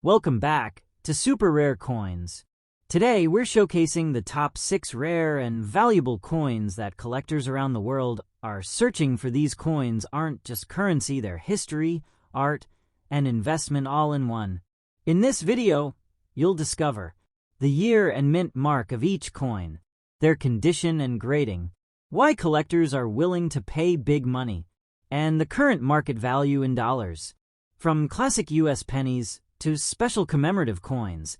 Welcome back to Super Rare Coins. Today, we're showcasing the top 6 rare and valuable coins that collectors around the world are searching for. These coins aren't just currency, they're history, art, and investment all in one. In this video, you'll discover the year and mint mark of each coin, their condition and grading, why collectors are willing to pay big money, and the current market value in dollars. From classic US pennies to special commemorative coins,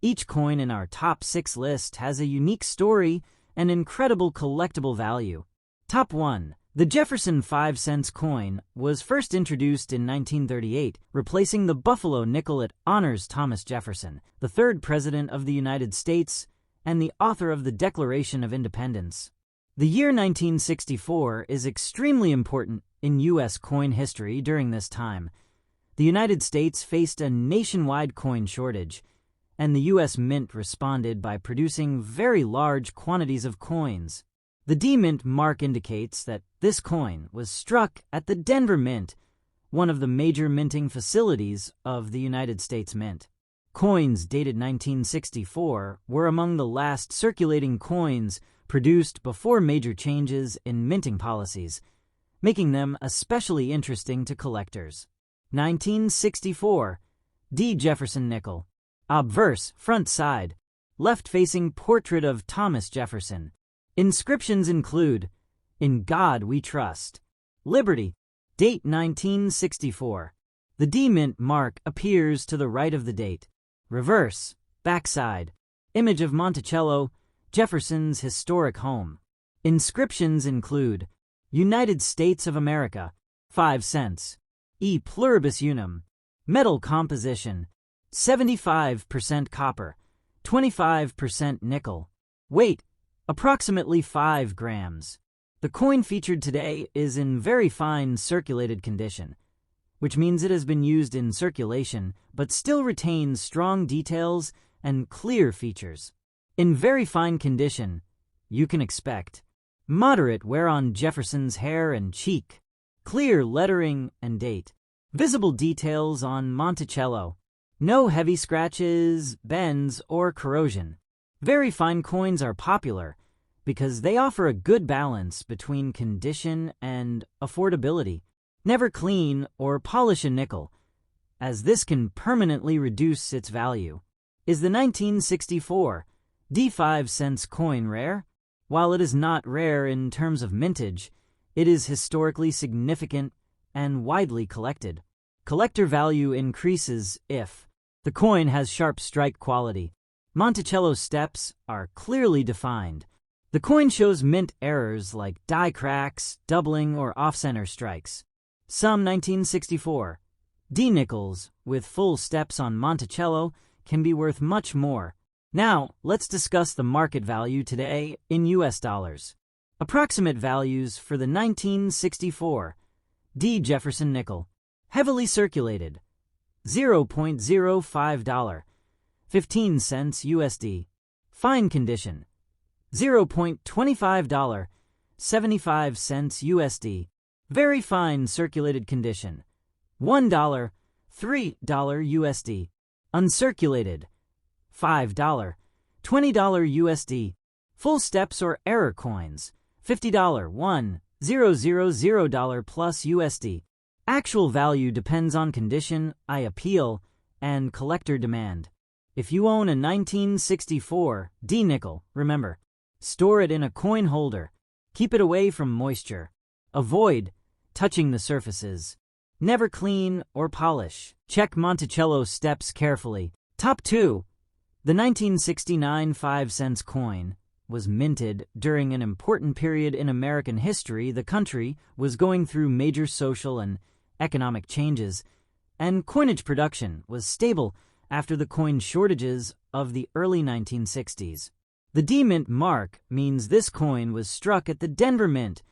each coin in our top 6 list has a unique story and incredible collectible value. Top 1. The Jefferson 5-cent coin was first introduced in 1938, replacing the Buffalo nickel. It honors Thomas Jefferson, the 3rd President of the United States and the author of the Declaration of Independence. The year 1964 is extremely important in U.S. coin history. During this time, the United States faced a nationwide coin shortage, and the U.S. Mint responded by producing very large quantities of coins. The D-Mint mark indicates that this coin was struck at the Denver Mint, one of the major minting facilities of the United States Mint. Coins dated 1964 were among the last circulating coins produced before major changes in minting policies, making them especially interesting to collectors. 1964 D. Jefferson nickel. Obverse, front side, left-facing portrait of Thomas Jefferson. Inscriptions include, "In God We Trust." Liberty. Date 1964. The D-Mint mark appears to the right of the date. Reverse, backside, image of Monticello, Jefferson's historic home. Inscriptions include, "United States of America, 5 cents. E pluribus unum." Metal composition, 75% copper, 25% nickel. Weight, approximately 5 grams. The coin featured today is in very fine circulated condition, which means it has been used in circulation but still retains strong details and clear features. In very fine condition, you can expect moderate wear on Jefferson's hair and cheek, clear lettering and date, visible details on Monticello, no heavy scratches, bends, or corrosion. Very fine coins are popular because they offer a good balance between condition and affordability. Never clean or polish a nickel, as this can permanently reduce its value. Is the 1964 D5 coin rare? While it is not rare in terms of mintage, it is historically significant and widely collected. Collector value increases if the coin has sharp strike quality. Monticello steps are clearly defined. The coin shows mint errors like die cracks, doubling, or off-center strikes. Some 1964 D-nickels with full steps on Monticello can be worth much more. Now, let's discuss the market value today in US dollars. Approximate values for the 1964 D. Jefferson nickel. Heavily circulated, $0.05, 15 cents USD. Fine condition, $0.25, 75 cents USD. Very fine circulated condition, $1, $3 USD. Uncirculated, $5, $20 USD. Full steps or error coins, $50, $1,000 plus USD. Actual value depends on condition, appeal, and collector demand. If you own a 1964 D-nickel, remember, store it in a coin holder. Keep it away from moisture. Avoid touching the surfaces. Never clean or polish. Check Monticello steps carefully. Top 2. The 1969 5-cent coin was minted during an important period in American history. The country was going through major social and economic changes, and coinage production was stable after the coin shortages of the early 1960s. The D-Mint mark means this coin was struck at the Denver Mint,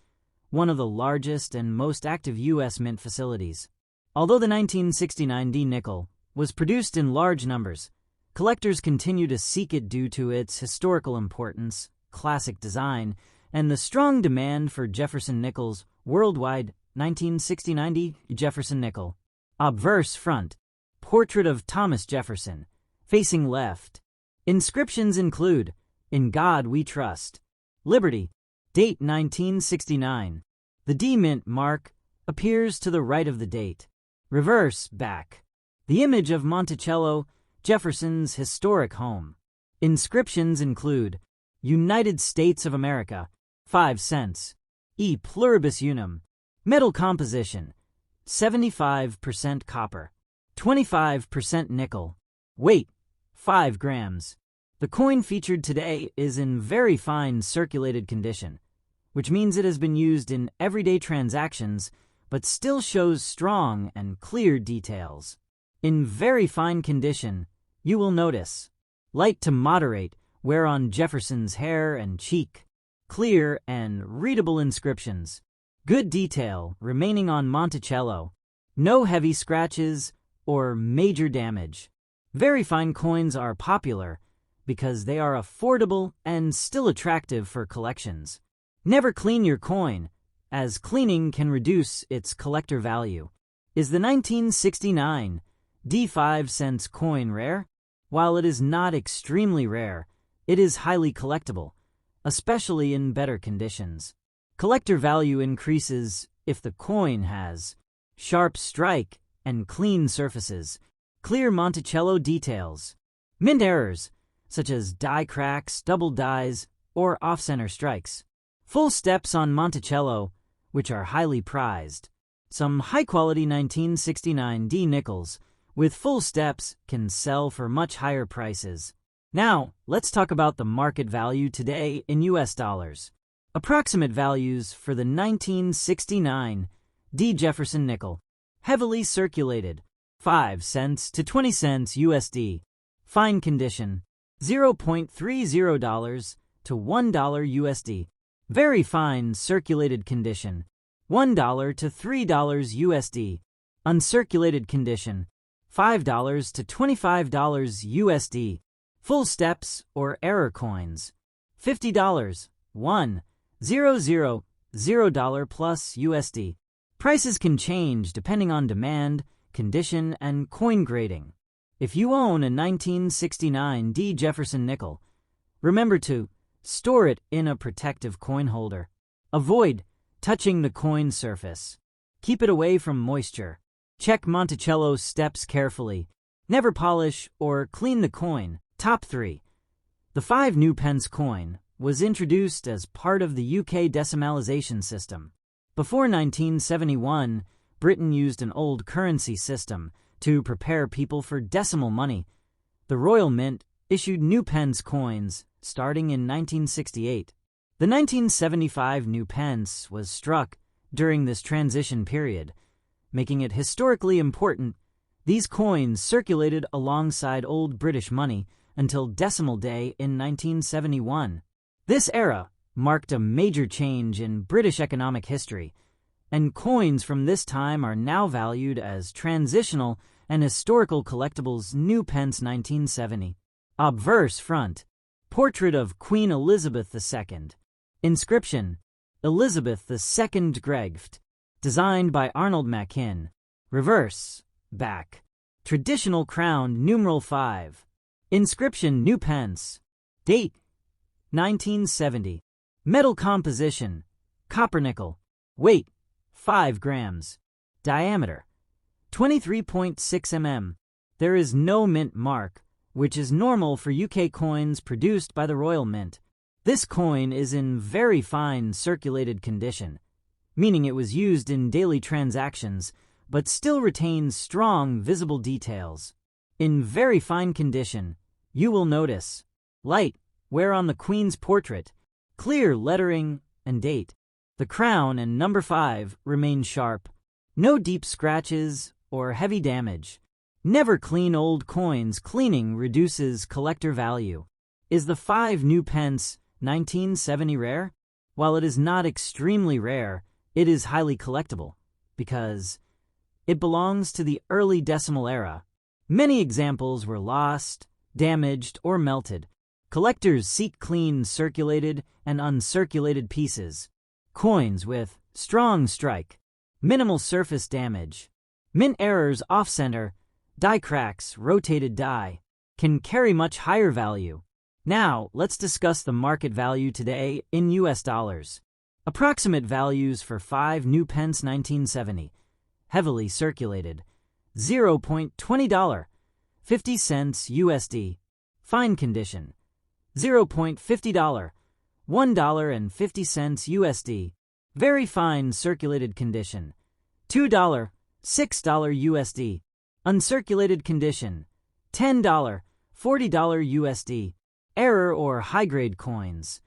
one of the largest and most active U.S. mint facilities. Although the 1969 D-nickel was produced in large numbers, collectors continue to seek it due to its historical importance, classic design, and the strong demand for Jefferson nickels worldwide. 1969 Jefferson nickel. Obverse front, portrait of Thomas Jefferson, facing left. Inscriptions include, "In God We Trust." Liberty, date 1969. The D mint mark appears to the right of the date. Reverse, back. The image of Monticello, Jefferson's historic home. Inscriptions include, "United States of America, 5 cents. E pluribus unum." Metal composition, 75% copper, 25% nickel. Weight, 5 grams. The coin featured today is in very fine circulated condition, which means it has been used in everyday transactions but still shows strong and clear details. In very fine condition, you will notice light to moderate wear on Jefferson's hair and cheek, clear and readable inscriptions, good detail remaining on Monticello, no heavy scratches or major damage. Very fine coins are popular because they are affordable and still attractive for collections. Never clean your coin, as cleaning can reduce its collector value. Is the 1969 D5 cents coin rare? While it is not extremely rare, it is highly collectible, especially in better conditions. Collector value increases if the coin has sharp strike and clean surfaces, clear Monticello details, mint errors such as die cracks, double dies, or off-center strikes, full steps on Monticello, which are highly prized. Some high-quality 1969 D nickels with full steps can sell for much higher prices. Now, let's talk about the market value today in US dollars. Approximate values for the 1969 D Jefferson nickel. Heavily circulated, 5 cents to 20 cents USD. Fine condition, $0.30 to $1 USD. Very fine circulated condition, $1 to $3 USD. Uncirculated condition, $5 to $25 USD. Full steps or error coins, $50, $1,000 plus USD. Prices can change depending on demand, condition, and coin grading. If you own a 1969 D Jefferson nickel, remember to store it in a protective coin holder. Avoid touching the coin surface. Keep it away from moisture. Check Monticello steps carefully. Never polish or clean the coin. Top 3. The 5 new pence coin was introduced as part of the UK decimalisation system. Before 1971, Britain used an old currency system to prepare people for decimal money. The Royal Mint issued new pence coins starting in 1968. The 1975 new pence was struck during this transition period, making it historically important. These coins circulated alongside old British money until Decimal Day in 1971. This era marked a major change in British economic history, and coins from this time are now valued as transitional and historical collectibles. New pence 1970. Obverse front. Portrait of Queen Elizabeth II. Inscription, Elizabeth II Gregft. Designed by Arnold Machin. Reverse, back. Traditional crown numeral 5. Inscription, new pence. Date, 1970. Metal composition, copper nickel. Weight, 5 grams. Diameter, 23.6 mm. There is no mint mark, which is normal for UK coins produced by the Royal Mint. This coin is in very fine circulated condition, meaning it was used in daily transactions, but still retains strong visible details. In very fine condition, you will notice light wear on the Queen's portrait, clear lettering and date. The crown and number 5 remain sharp. No deep scratches or heavy damage. Never clean old coins. Cleaning reduces collector value. Is the 5 new pence 1970 rare? While it is not extremely rare, it is highly collectible because it belongs to the early decimal era. Many examples were lost, damaged, or melted. Collectors seek clean circulated and uncirculated pieces. Coins with strong strike, minimal surface damage, mint errors off-center, Die cracks, rotated die, can carry much higher value. Now, let's discuss the market value today in US dollars. Approximate values for 5 new Pence 1970. Heavily circulated. $0.20, 50 cents USD. Fine condition. $0.50, $1.50 USD. Very fine circulated condition. $2, $6 USD. Uncirculated condition. $10, $40 USD. Error or high-grade coins.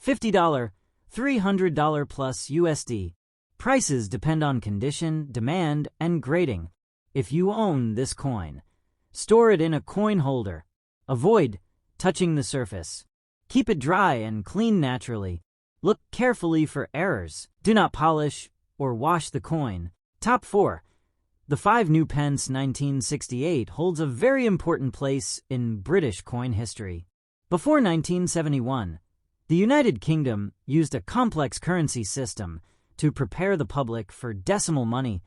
$50, $300 plus USD. Prices depend on condition, demand, and grading. If you own this coin, store it in a coin holder. Avoid touching the surface. Keep it dry and clean naturally. Look carefully for errors. Do not polish or wash the coin. Top 4. The 5 new Pence 1968 holds a very important place in British coin history. Before 1971, the United Kingdom used a complex currency system to prepare the public for decimal money.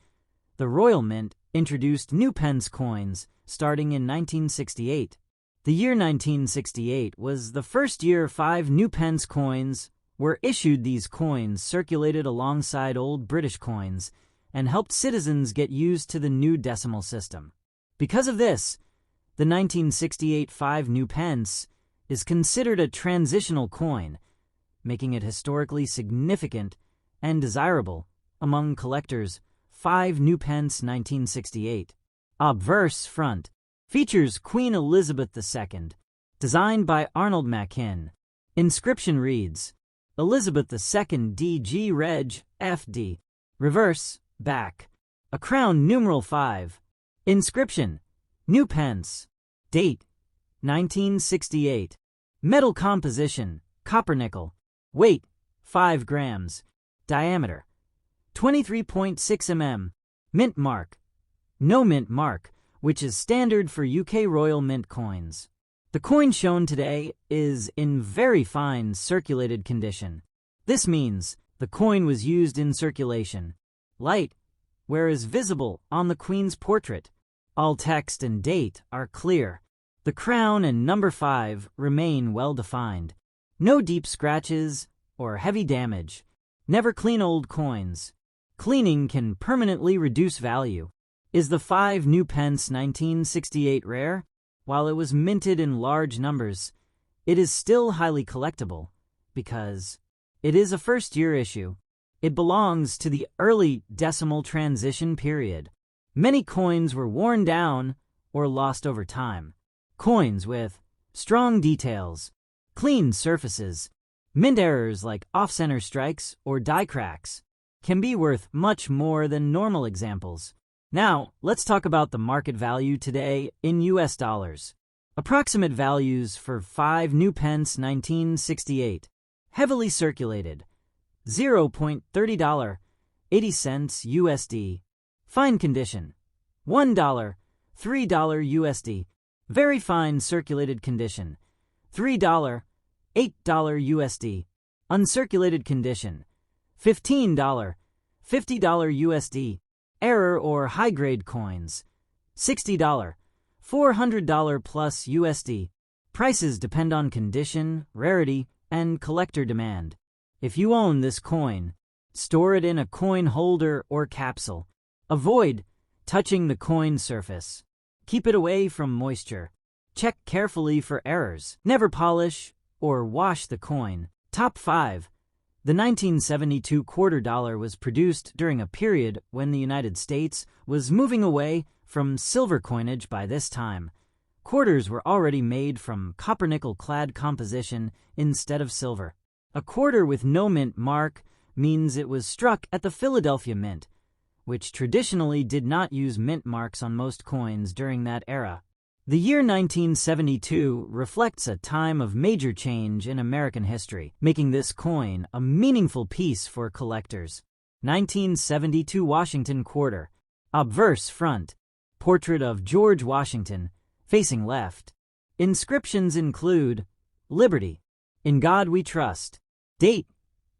The Royal Mint introduced new pence coins starting in 1968. The year 1968 was the first year 5 new pence coins were issued. These coins circulated alongside old British coins and helped citizens get used to the new decimal system. Because of this, the 1968 5 new pence is considered a transitional coin, making it historically significant and desirable among collectors. 5 new Pence 1968. Obverse front. Features Queen Elizabeth II. Designed by Arnold Machin. Inscription reads, Elizabeth II DG Reg. FD. Reverse, back. A crown numeral 5. Inscription, New Pence. Date, 1968. Metal composition, copper nickel. Weight, 5 grams. Diameter, 23.6 mm. Mint mark. No mint mark, which is standard for UK Royal Mint coins. The coin shown today is in very fine circulated condition. This means the coin was used in circulation. Light, where is visible on the Queen's portrait. All text and date are clear. The crown and number 5 remain well defined. No deep scratches or heavy damage. Never clean old coins. Cleaning can permanently reduce value. Is the 5 new Pence 1968 rare? While it was minted in large numbers, it is still highly collectible because it is a first-year issue. It belongs to the early decimal transition period. Many coins were worn down or lost over time. Coins with strong details, clean surfaces, mint errors like off-center strikes or die cracks can be worth much more than normal examples. Now, let's talk about the market value today in US dollars. Approximate values for 5 new Pence 1968. Heavily circulated. $0.30, 80 cents USD. Fine condition. $1, $3 USD. Very fine circulated condition. $3, $8 USD. Uncirculated condition. $15, $50 USD. Error or high-grade coins. $60, $400 plus USD. Prices depend on condition, rarity, and collector demand. If you own this coin, store it in a coin holder or capsule. Avoid touching the coin surface. Keep it away from moisture. Check carefully for errors. Never polish or wash the coin. Top 5. The 1972 quarter dollar was produced during a period when the United States was moving away from silver coinage. By this time, quarters were already made from copper-nickel clad composition instead of silver. A quarter with no mint mark means it was struck at the Philadelphia Mint, which traditionally did not use mint marks on most coins during that era. The year 1972 reflects a time of major change in American history, making this coin a meaningful piece for collectors. 1972 Washington quarter. Obverse front. Portrait of George Washington, facing left. Inscriptions include Liberty, In God We Trust. Date,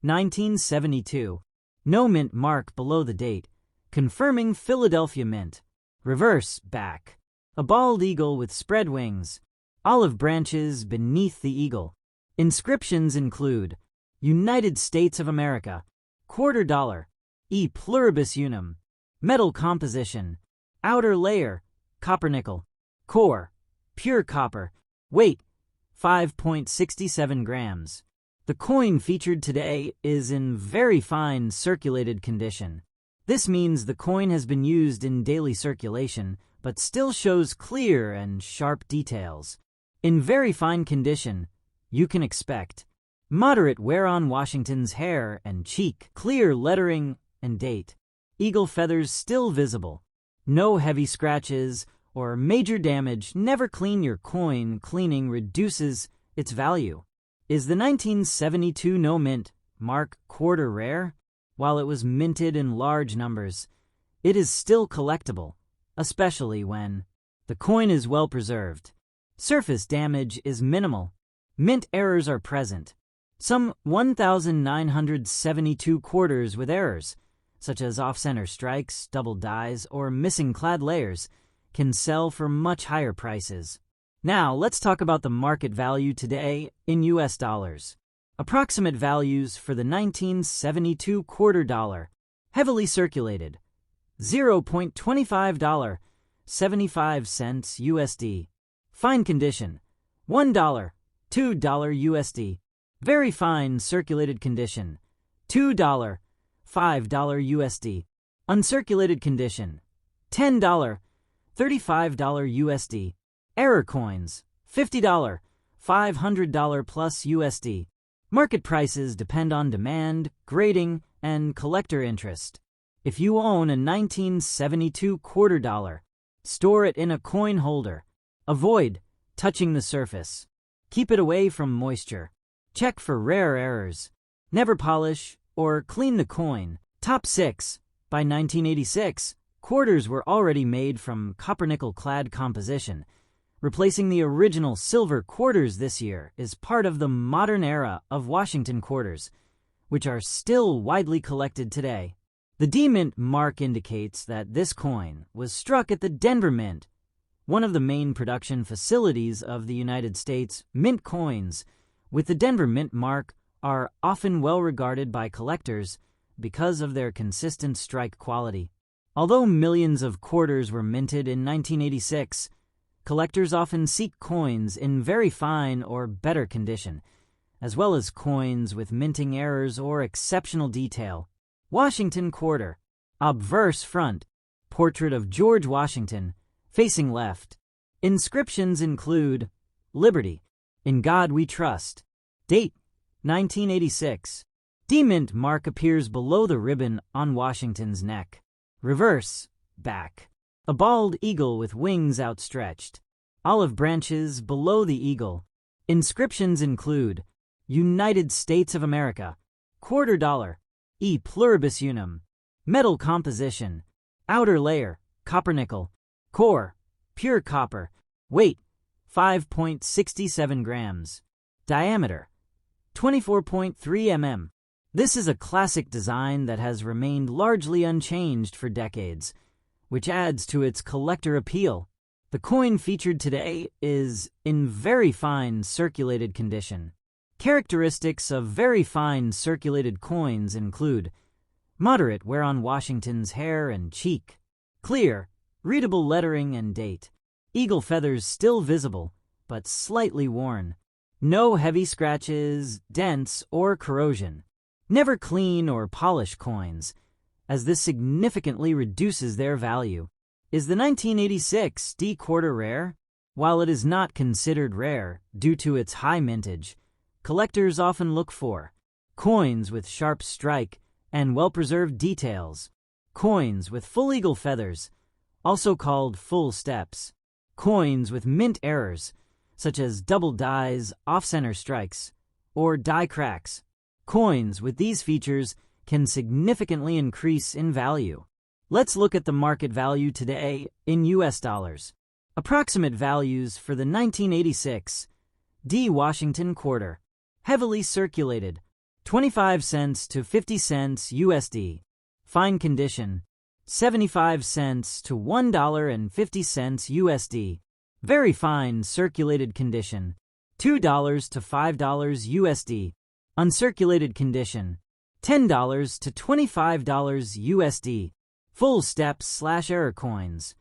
1972. No mint mark below the date, confirming Philadelphia Mint. Reverse back. A bald eagle with spread wings, olive branches beneath the eagle. Inscriptions include United States of America, $quarter, e pluribus unum, metal composition, outer layer, copper nickel, core, pure copper, weight, 5.67 grams. The coin featured today is in very fine circulated condition. This means the coin has been used in daily circulation, but still shows clear and sharp details. In very fine condition, you can expect moderate wear on Washington's hair and cheek, clear lettering and date, eagle feathers still visible, no heavy scratches or major damage. Never clean your coin. Cleaning reduces its value. Is the 1972 no mint mark quarter rare? While it was minted in large numbers, it is still collectible, especially when the coin is well preserved. Surface damage is minimal. Mint errors are present. Some 1,972 quarters with errors, such as off-center strikes, double dies, or missing clad layers, can sell for much higher prices. Now, let's talk about the market value today in US dollars. Approximate values for the 1972 quarter dollar, heavily circulated, $0.25, 75 cents USD. Fine condition, $1, $2 USD. Very fine circulated condition, $2, $5 USD. Uncirculated condition, $10, $35 USD. Error coins, $50, $500 plus USD. Market prices depend on demand, grading, and collector interest. If you own a 1972 quarter dollar, store it in a coin holder. Avoid touching the surface. Keep it away from moisture. Check for rare errors. Never polish or clean the coin. Top 6. By 1986, quarters were already made from copper-nickel clad composition. Replacing the original silver quarters this year is part of the modern era of Washington quarters, which are still widely collected today. The D-Mint mark indicates that this coin was struck at the Denver Mint, one of the main production facilities of the United States. Mint coins with the Denver Mint mark are often well regarded by collectors because of their consistent strike quality. Although millions of quarters were minted in 1986, collectors often seek coins in very fine or better condition, as well as coins with minting errors or exceptional detail. Washington quarter, obverse front, portrait of George Washington, facing left. Inscriptions include Liberty, In God We Trust. Date, 1986. D-Mint mark appears below the ribbon on Washington's neck. Reverse, back. A bald eagle with wings outstretched. Olive branches below the eagle. Inscriptions include United States of America, quarter dollar, e pluribus unum, metal composition, outer layer, copper nickel, core, pure copper, weight, 5.67 grams, diameter, 24.3 mm. This is a classic design that has remained largely unchanged for decades, which adds to its collector appeal. The coin featured today is in very fine circulated condition. Characteristics of very fine circulated coins include moderate wear on Washington's hair and cheek, clear, readable lettering and date, eagle feathers still visible, but slightly worn, no heavy scratches, dents, or corrosion. Never clean or polish coins, as this significantly reduces their value. Is the 1986 D quarter rare? While it is not considered rare due to its high mintage, collectors often look for coins with sharp strike and well-preserved details, coins with full eagle feathers, also called full steps, coins with mint errors, such as double dies, off-center strikes, or die cracks. Coins with these features can significantly increase in value. Let's look at the market value today in US dollars. Approximate values for the 1986 D Washington quarter, heavily circulated, 25 cents to 50 cents USD. Fine condition, 75 cents to $1.50 USD. Very fine circulated condition, $2 to $5 USD. Uncirculated condition, $10 to $25 USD. Full steps/error coins,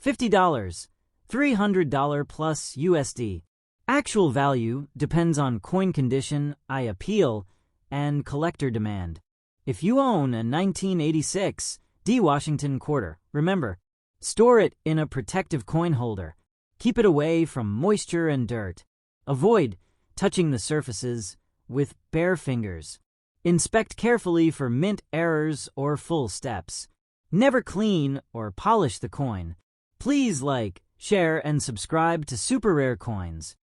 $50, $300 plus USD. Actual value depends on coin condition, I appeal, and collector demand. If you own a 1986 D. Washington quarter, remember, store it in a protective coin holder. Keep it away from moisture and dirt. Avoid touching the surfaces with bare fingers. Inspect carefully for mint errors or full steps. Never clean or polish the coin. Please like, share, and subscribe to Super Rare Coins.